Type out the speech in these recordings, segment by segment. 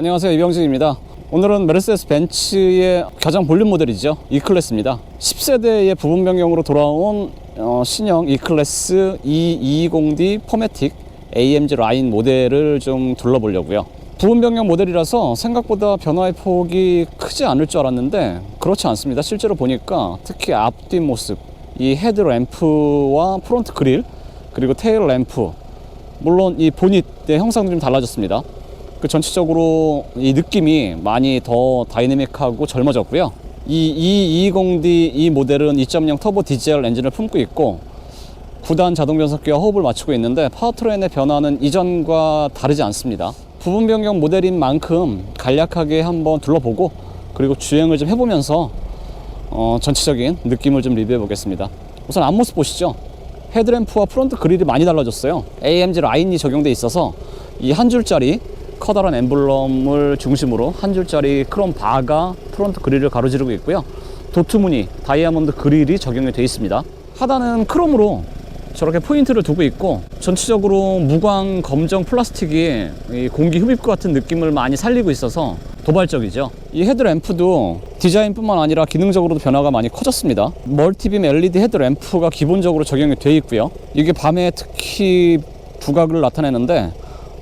안녕하세요, 이병진입니다. 오늘은 메르세데스 벤츠의 가장 볼륨 모델이죠, E클래스입니다. 10세대의 부분 변경으로 돌아온 신형 E클래스 E220D 포매틱 AMG 라인 모델을 좀 둘러보려고요. 부분 변경 모델이라서 생각보다 변화의 폭이 크지 않을 줄 알았는데 그렇지 않습니다. 실제로 보니까 특히 앞뒤 모습, 이 헤드 램프와 프론트 그릴, 그리고 테일 램프, 물론 이 보닛의 형상도 좀 달라졌습니다. 그 전체적으로 이 느낌이 많이 더 다이내믹하고 젊어졌고요. 이 E220D 이 모델은 2.0 터보 디젤 엔진을 품고 있고 9단 자동 변속기와 호흡을 맞추고 있는데 파워트레인의 변화는 이전과 다르지 않습니다. 부분 변경 모델인 만큼 간략하게 한번 둘러보고 그리고 주행을 좀 해보면서 전체적인 느낌을 좀 리뷰해 보겠습니다. 우선 앞모습 보시죠. 헤드램프와 프론트 그릴이 많이 달라졌어요. AMG 라인이 적용돼 있어서 이 한 줄짜리 커다란 엠블럼을 중심으로 한 줄짜리 크롬 바가 프론트 그릴을 가로지르고 있고요. 도트 무늬 다이아몬드 그릴이 적용이 되어 있습니다. 하단은 크롬으로 저렇게 포인트를 두고 있고 전체적으로 무광 검정 플라스틱이 이 공기 흡입구 같은 느낌을 많이 살리고 있어서 도발적이죠. 이 헤드램프도 디자인뿐만 아니라 기능적으로도 변화가 많이 커졌습니다. 멀티빔 LED 헤드램프가 기본적으로 적용이 되어 있고요. 이게 밤에 특히 부각을 나타내는데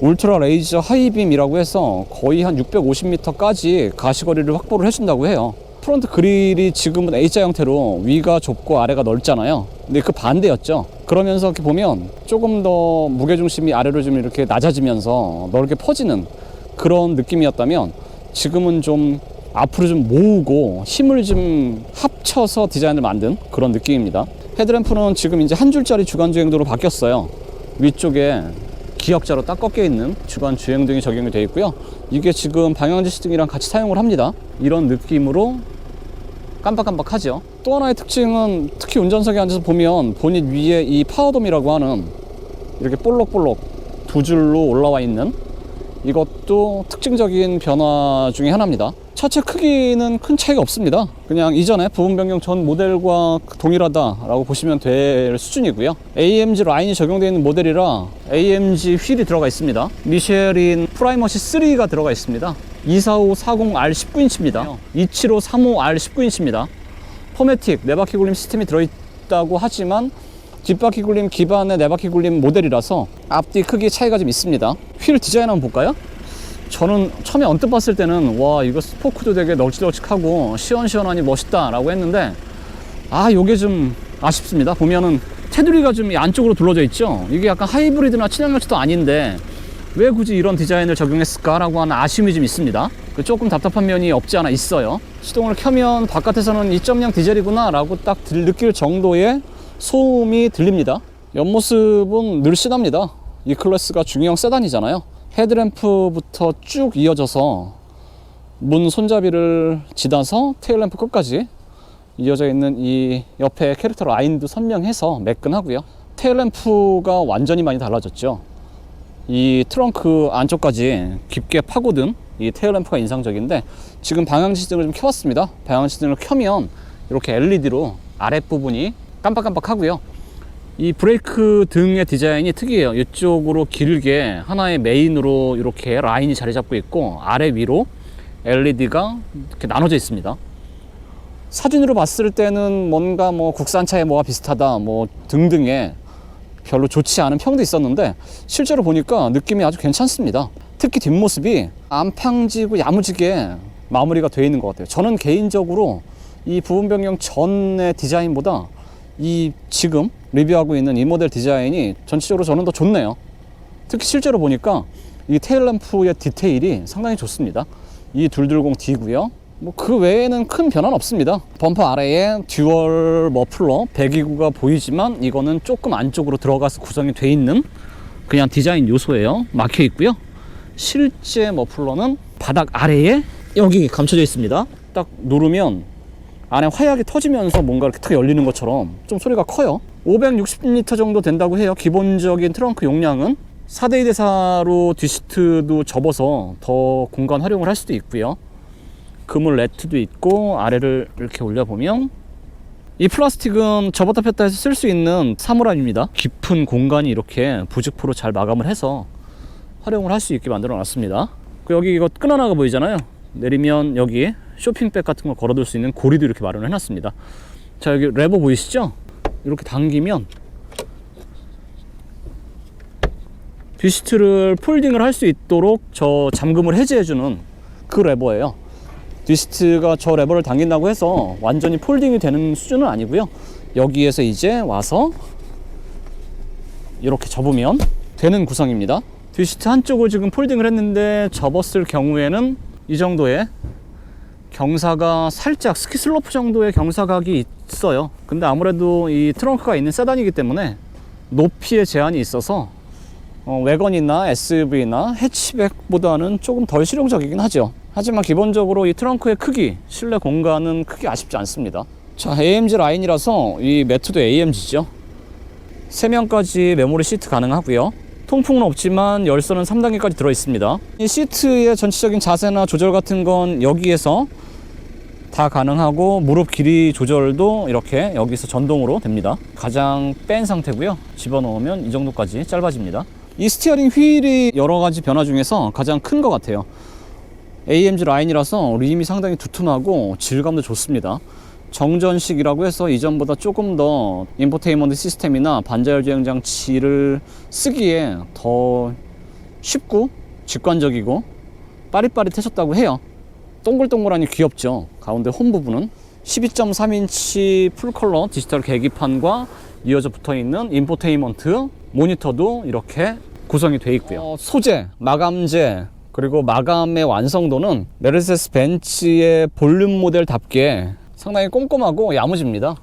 울트라 레이저 하이빔이라고 해서 거의 한 650m까지 가시거리를 확보를 해준다고 해요. 프론트 그릴이 지금은 A자 형태로 위가 좁고 아래가 넓잖아요. 근데 그 반대였죠. 그러면서 이렇게 보면 조금 더 무게중심이 아래로 좀 이렇게 낮아지면서 넓게 퍼지는 그런 느낌이었다면 지금은 좀 앞으로 좀 모으고 힘을 좀 합쳐서 디자인을 만든 그런 느낌입니다. 헤드램프는 지금 이제 한 줄짜리 주간 주행도로 바뀌었어요. 위쪽에 기역자로 딱 꺾여 있는 주간 주행등이 적용이 되어 있고요. 이게 지금 방향지시등이랑 같이 사용을 합니다. 이런 느낌으로 깜빡깜빡하죠. 또 하나의 특징은 특히 운전석에 앉아서 보면 보닛 위에 이 파워돔이라고 하는 이렇게 볼록볼록 두 줄로 올라와 있는 이것도 특징적인 변화 중에 하나입니다. 차체 크기는 큰 차이가 없습니다. 그냥 이전에 부분 변경 전 모델과 동일하다라고 보시면 될 수준이고요. AMG 라인이 적용되어 있는 모델이라 AMG 휠이 들어가 있습니다. 미쉐린 프라이머시 3가 들어가 있습니다. 24540R 19인치입니다. 27535R 19인치입니다. 포매틱 4바퀴 굴림 시스템이 들어있다고 하지만 뒷바퀴 굴림 기반의 4바퀴 굴림 모델이라서 앞뒤 크기 차이가 좀 있습니다. 휠 디자인 한번 볼까요? 저는 처음에 언뜻 봤을 때는 와, 이거 스포크도 되게 널찍널찍하고 시원시원하니 멋있다 라고 했는데 요게 좀 아쉽습니다. 보면은 테두리가 좀 안쪽으로 둘러져 있죠. 이게 약간 하이브리드나 친환경차도 아닌데 왜 굳이 이런 디자인을 적용했을까 라고 하는 아쉬움이 좀 있습니다. 조금 답답한 면이 없지 않아 있어요. 시동을 켜면 바깥에서는 2.0 디젤이구나 라고 딱 느낄 정도의 소음이 들립니다. 옆모습은 늘씬합니다. 이 클래스가 중형 세단이잖아요. 헤드램프부터 쭉 이어져서 문 손잡이를 지나서 테일램프 끝까지 이어져 있는 이 옆에 캐릭터 라인도 선명해서 매끈하고요. 테일램프가 완전히 많이 달라졌죠. 이 트렁크 안쪽까지 깊게 파고든 이 테일램프가 인상적인데 지금 방향지시등을 좀 켜봤습니다. 방향지시등을 켜면 이렇게 LED로 아랫부분이 깜빡깜빡하고요. 이 브레이크 등의 디자인이 특이해요. 이쪽으로 길게 하나의 메인으로 이렇게 라인이 자리 잡고 있고 아래 위로 LED가 이렇게 나눠져 있습니다. 사진으로 봤을 때는 뭔가 뭐 국산차에 뭐가 비슷하다 뭐 등등의 별로 좋지 않은 평도 있었는데 실제로 보니까 느낌이 아주 괜찮습니다. 특히 뒷모습이 안팡지고 야무지게 마무리가 되어 있는 것 같아요. 저는 개인적으로 이 부분 변경 전의 디자인보다 이 지금 리뷰하고 있는 이 모델 디자인이 전체적으로 저는 더 좋네요. 특히 실제로 보니까 이 테일램프의 디테일이 상당히 좋습니다. 이 220D고요. 뭐 그 외에는 큰 변화는 없습니다. 범퍼 아래에 듀얼 머플러 배기구가 보이지만 이거는 조금 안쪽으로 들어가서 구성이 돼 있는 그냥 디자인 요소예요. 막혀 있고요. 실제 머플러는 바닥 아래에 여기 감춰져 있습니다. 딱 누르면 안에 화약이 터지면서 뭔가 이렇게 탁 열리는 것처럼 좀 소리가 커요. 560L 정도 된다고 해요. 기본적인 트렁크 용량은 4대2대4로 뒷시트도 접어서 더 공간 활용을 할 수도 있고요. 그물 레트도 있고 아래를 이렇게 올려보면 이 플라스틱은 접었다 폈다 해서 쓸 수 있는 사물함입니다. 깊은 공간이 이렇게 부직포로 잘 마감을 해서 활용을 할 수 있게 만들어 놨습니다. 여기 이거 끈하나가 보이잖아요. 내리면 여기 쇼핑백 같은 거 걸어둘 수 있는 고리도 이렇게 마련을 해놨습니다. 자, 여기 레버 보이시죠? 이렇게 당기면 뒷시트를 폴딩을 할 수 있도록 저 잠금을 해제해주는 그 레버예요. 뒷시트가 저 레버를 당긴다고 해서 완전히 폴딩이 되는 수준은 아니고요. 여기에서 이제 와서 이렇게 접으면 되는 구성입니다. 뒷시트 한쪽을 지금 폴딩을 했는데 접었을 경우에는 이 정도의 경사가 살짝 스키 슬로프 정도의 경사각이 있어요. 근데 아무래도 이 트렁크가 있는 세단이기 때문에 높이의 제한이 있어서 외건이나 SUV나 해치백보다는 조금 덜 실용적이긴 하죠. 하지만 기본적으로 이 트렁크의 크기, 실내 공간은 크게 아쉽지 않습니다. 자, AMG 라인이라서 이 매트도 AMG죠. 3명까지 메모리 시트 가능하고요. 통풍은 없지만 열선은 3단계까지 들어있습니다. 이 시트의 전체적인 자세나 조절 같은 건 여기에서 다 가능하고 무릎 길이 조절도 이렇게 여기서 전동으로 됩니다. 가장 뺀 상태고요. 집어넣으면 이 정도까지 짧아집니다. 이 스티어링 휠이 여러 가지 변화 중에서 가장 큰 것 같아요. AMG 라인이라서 림이 상당히 두툼하고 질감도 좋습니다. 정전식이라고 해서 이전보다 조금 더 인포테인먼트 시스템이나 반자율 주행 장치를 쓰기에 더 쉽고 직관적이고 빠릿빠릿해졌다고 해요. 동글동글하니 귀엽죠. 가운데 홈 부분은 12.3인치 풀컬러 디지털 계기판과 이어져 붙어있는 인포테인먼트 모니터도 이렇게 구성이 되어 있고요. 소재, 마감재, 그리고 마감의 완성도는 메르세데스 벤츠의 볼륨 모델답게 상당히 꼼꼼하고 야무집니다.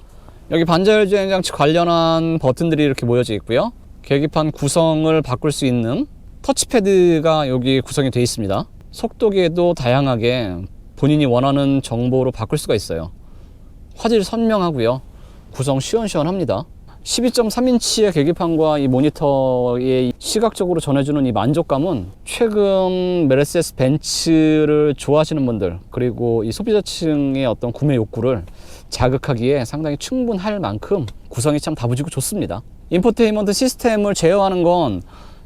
여기 반자율 주행 장치 관련한 버튼들이 이렇게 모여져 있고요. 계기판 구성을 바꿀 수 있는 터치패드가 여기 구성이 되어 있습니다. 속도계도 다양하게 본인이 원하는 정보로 바꿀 수가 있어요. 화질 선명하고요. 구성 시원시원합니다. 12.3인치의 계기판과 이 모니터에 시각적으로 전해주는 이 만족감은 최근 메르세데스 벤츠를 좋아하시는 분들, 그리고 이 소비자층의 어떤 구매 욕구를 자극하기에 상당히 충분할 만큼 구성이 참 다부지고 좋습니다. 인포테인먼트 시스템을 제어하는 건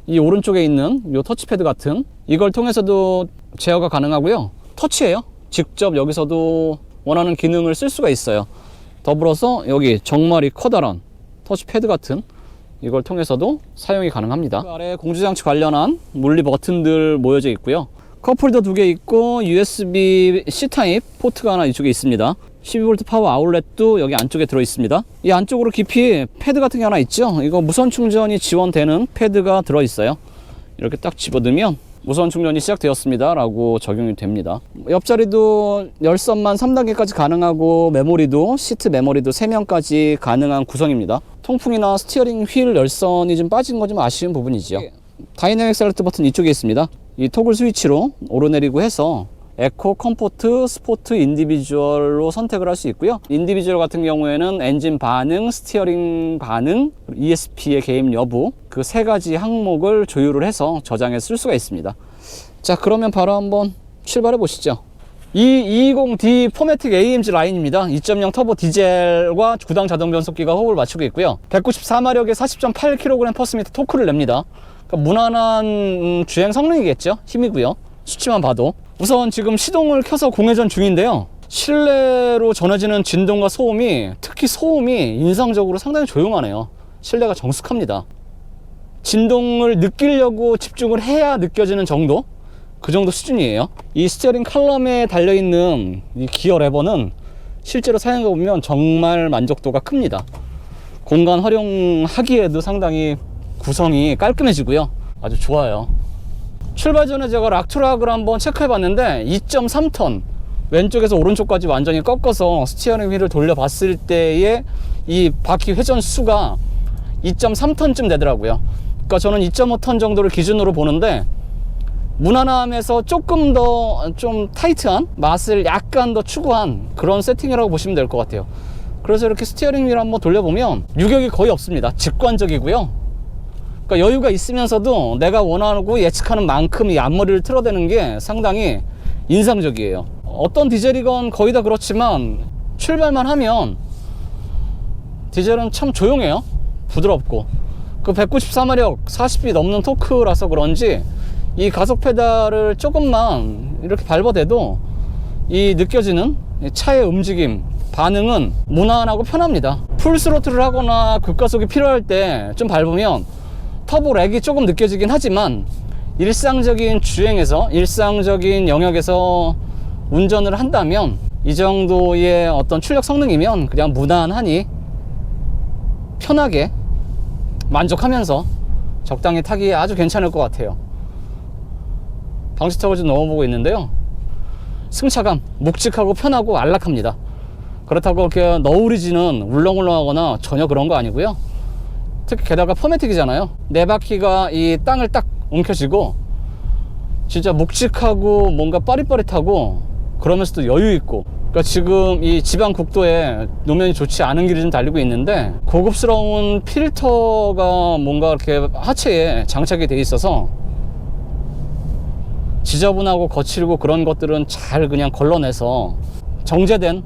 이 오른쪽에 있는 이 터치패드 같은 이걸 통해서도 제어가 가능하고요. 터치예요. 직접 여기서도 원하는 기능을 쓸 수가 있어요. 더불어서 여기 정말이 커다란 터치패드 같은 이걸 통해서도 사용이 가능합니다. 그 아래 공조장치 관련한 물리 버튼들 모여져 있고요. 컵홀더 2개 있고 USB C 타입 포트가 하나 이쪽에 있습니다. 12V 파워 아울렛도 여기 안쪽에 들어 있습니다. 이 안쪽으로 깊이 패드 같은 게 하나 있죠. 이거 무선 충전이 지원되는 패드가 들어 있어요. 이렇게 딱 집어넣으면 무선 충전이 시작되었습니다 라고 적용이 됩니다. 옆자리도 열선만 3단계까지 가능하고 메모리도 시트 메모리도 3명까지 가능한 구성입니다. 통풍이나 스티어링 휠 열선이 좀 빠진 거 좀 아쉬운 부분이죠. 다이내믹 셀렉트 버튼 이쪽에 있습니다. 이 토글 스위치로 오르내리고 해서 에코, 컴포트, 스포트, 인디비주얼로 선택을 할 수 있고요. 인디비주얼 같은 경우에는 엔진 반응, 스티어링 반응, ESP의 개입 여부 그 3가지 항목을 조율을 해서 저장해 쓸 수가 있습니다. 자, 그러면 바로 한번 출발해 보시죠. 이 220D 포매틱 AMG 라인입니다. 2.0 터보 디젤과 9단 자동 변속기가 호흡을 맞추고 있고요. 194마력에 40.8kg/m 토크를 냅니다. 그러니까 무난한 주행 성능이겠죠. 힘이고요. 수치만 봐도. 우선 지금 시동을 켜서 공회전 중인데요. 실내로 전해지는 진동과 소음이, 특히 소음이 인상적으로 상당히 조용하네요. 실내가 정숙합니다. 진동을 느끼려고 집중을 해야 느껴지는 정도? 그 정도 수준이에요. 이 스티어링 칼럼에 달려있는 이 기어 레버는 실제로 사용해보면 정말 만족도가 큽니다. 공간 활용하기에도 상당히 구성이 깔끔해지고요. 아주 좋아요. 출발 전에 제가 락트락을 한번 체크해 봤는데 2.3톤 왼쪽에서 오른쪽까지 완전히 꺾어서 스티어링 휠을 돌려봤을 때의 이 바퀴 회전 수가 2.3톤쯤 되더라고요. 그러니까 저는 2.5톤 정도를 기준으로 보는데 무난함에서 조금 더 좀 타이트한 맛을 약간 더 추구한 그런 세팅이라고 보시면 될 것 같아요. 그래서 이렇게 스티어링 휠 한번 돌려보면 유격이 거의 없습니다. 직관적이고요. 그러니까 여유가 있으면서도 내가 원하고 예측하는 만큼 이 앞머리를 틀어대는 게 상당히 인상적이에요. 어떤 디젤이건 거의 다 그렇지만 출발만 하면 디젤은 참 조용해요. 부드럽고 그 194마력 40비 넘는 토크라서 그런지 이 가속 페달을 조금만 이렇게 밟아대도 이 느껴지는 차의 움직임, 반응은 무난하고 편합니다. 풀 스로틀을 하거나 급가속이 필요할 때 좀 밟으면 터보 렉이 조금 느껴지긴 하지만 일상적인 주행에서, 일상적인 영역에서 운전을 한다면 이 정도의 어떤 출력 성능이면 그냥 무난하니 편하게 만족하면서 적당히 타기에 아주 괜찮을 것 같아요. 방지턱을 좀 넘어보고 있는데요, 승차감 묵직하고 편하고 안락합니다. 그렇다고 이렇게 너우리지는 울렁울렁하거나 전혀 그런 거 아니고요. 특히 게다가 포매틱이잖아요. 네 바퀴가 이 땅을 딱 움켜쥐고 진짜 묵직하고 뭔가 빠릿빠릿하고 그러면서도 여유 있고, 그러니까 지금 이 지방 국도에 노면이 좋지 않은 길을 좀 달리고 있는데 고급스러운 필터가 뭔가 이렇게 하체에 장착이 돼 있어서 지저분하고 거칠고 그런 것들은 잘 그냥 걸러내서 정제된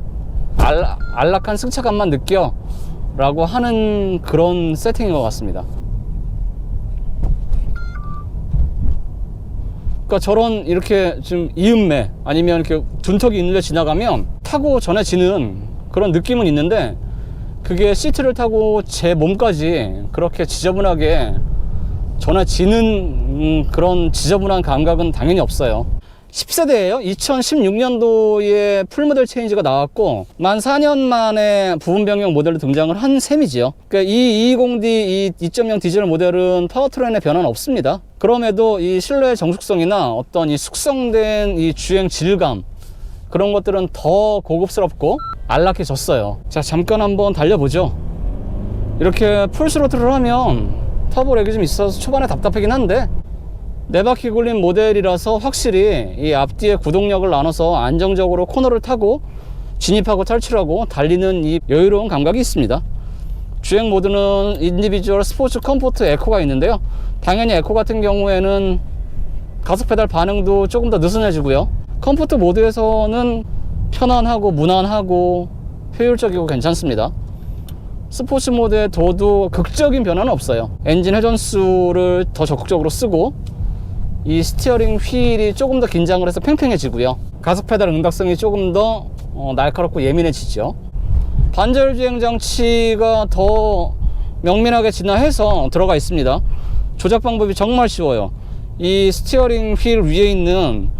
안락한 승차감만 느껴 라고 하는 그런 세팅인 것 같습니다. 그러니까 저런 이렇게 좀 이음매 아니면 이렇게 둔턱이 있는 데 지나가면 타고 전해지는 그런 느낌은 있는데 그게 시트를 타고 제 몸까지 그렇게 지저분하게 전해지는 그런 지저분한 감각은 당연히 없어요. 10세대예요. 2016년도에 풀모델 체인지가 나왔고 만 4년 만에 부분 변경 모델로 등장을 한 셈이지요. 그러니까 이 220D 이 2.0 디젤 모델은 파워트레인에 변화는 없습니다. 그럼에도 이 실내 정숙성이나 어떤 이 숙성된 이 주행 질감, 그런 것들은 더 고급스럽고 안락해졌어요. 자, 잠깐 한번 달려보죠. 이렇게 풀스로틀을 하면 터보렉이 좀 있어서 초반에 답답하긴 한데 네 바퀴 굴린 모델이라서 확실히 이 앞뒤에 구동력을 나눠서 안정적으로 코너를 타고 진입하고 탈출하고 달리는 이 여유로운 감각이 있습니다. 주행 모드는 인디비주얼, 스포츠, 컴포트, 에코가 있는데요, 당연히 에코 같은 경우에는 가속 페달 반응도 조금 더 느슨해지고요, 컴포트 모드에서는 편안하고 무난하고 효율적이고 괜찮습니다. 스포츠 모드의 도도 극적인 변화는 없어요. 엔진 회전수를 더 적극적으로 쓰고 이 스티어링 휠이 조금 더 긴장을 해서 팽팽해지고요, 가속 페달 응답성이 조금 더 날카롭고 예민해지죠. 반절 주행 장치가 더 명민하게 진화해서 들어가 있습니다. 조작 방법이 정말 쉬워요. 이 스티어링 휠 위에 있는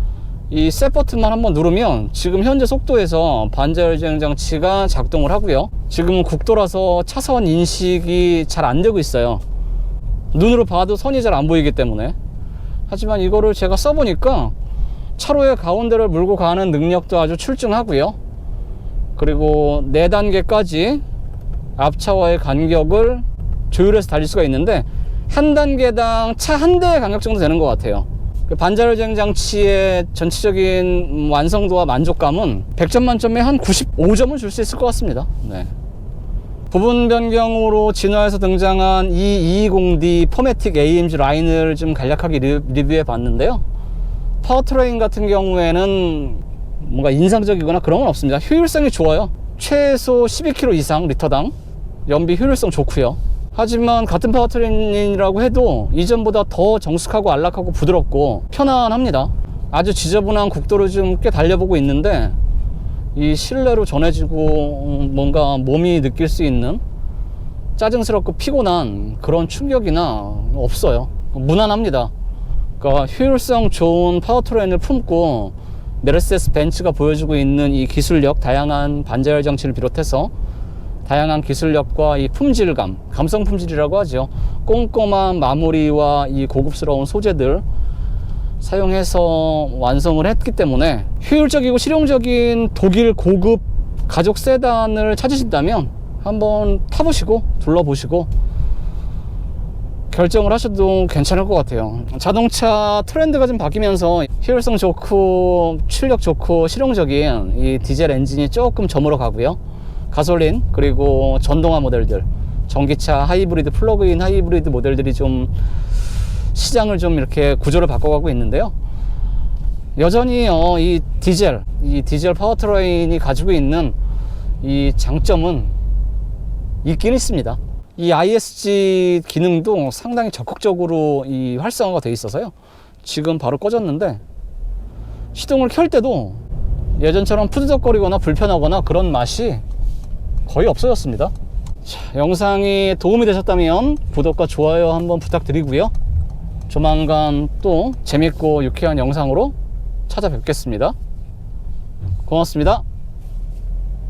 이 셋 버튼만 한번 누르면 지금 현재 속도에서 반절 주행 장치가 작동을 하고요, 지금은 국도라서 차선 인식이 잘 안 되고 있어요. 눈으로 봐도 선이 잘 안 보이기 때문에. 하지만 이거를 제가 써보니까 차로의 가운데를 물고 가는 능력도 아주 출중하고요, 그리고 4단계까지 앞차와의 간격을 조율해서 달릴 수가 있는데 한 단계당 차 한 대의 간격 정도 되는 것 같아요. 반절 주행 장치의 전체적인 완성도와 만족감은 100점 만점에 한 95점은 줄 수 있을 것 같습니다. 네. 부분 변경으로 진화해서 등장한 이 220D 포매틱 AMG 라인을 좀 간략하게 리뷰해 봤는데요, 파워트레인 같은 경우에는 뭔가 인상적이거나 그런 건 없습니다. 효율성이 좋아요. 최소 12km 이상 리터당 연비 효율성 좋고요. 하지만 같은 파워트레인이라고 해도 이전보다 더 정숙하고 안락하고 부드럽고 편안합니다. 아주 지저분한 국도를 좀 꽤 달려보고 있는데 이 실내로 전해지고 뭔가 몸이 느낄 수 있는 짜증스럽고 피곤한 그런 충격이나 없어요. 무난합니다. 그러니까 효율성 좋은 파워트레인을 품고 메르세데스 벤츠가 보여주고 있는 이 기술력, 다양한 반자율 장치를 비롯해서 다양한 기술력과 이 품질감, 감성 품질이라고 하죠, 꼼꼼한 마무리와 이 고급스러운 소재들 사용해서 완성을 했기 때문에 효율적이고 실용적인 독일 고급 가족 세단을 찾으신다면 한번 타보시고 둘러보시고 결정을 하셔도 괜찮을 것 같아요. 자동차 트렌드가 좀 바뀌면서 효율성 좋고 출력 좋고 실용적인 이 디젤 엔진이 조금 저물어 가고요, 가솔린 그리고 전동화 모델들, 전기차 하이브리드, 플러그인 하이브리드 모델들이 좀 시장을 좀 이렇게 구조를 바꿔가고 있는데요, 여전히 이 디젤 파워트레인이 가지고 있는 이 장점은 있긴 있습니다. 이 ISG 기능도 상당히 적극적으로 이 활성화가 되어 있어서요, 지금 바로 꺼졌는데 시동을 켤 때도 예전처럼 푸드덕거리거나 불편하거나 그런 맛이 거의 없어졌습니다. 자, 영상이 도움이 되셨다면 구독과 좋아요 한번 부탁드리고요. 조만간 또 재밌고 유쾌한 영상으로 찾아뵙겠습니다. 고맙습니다.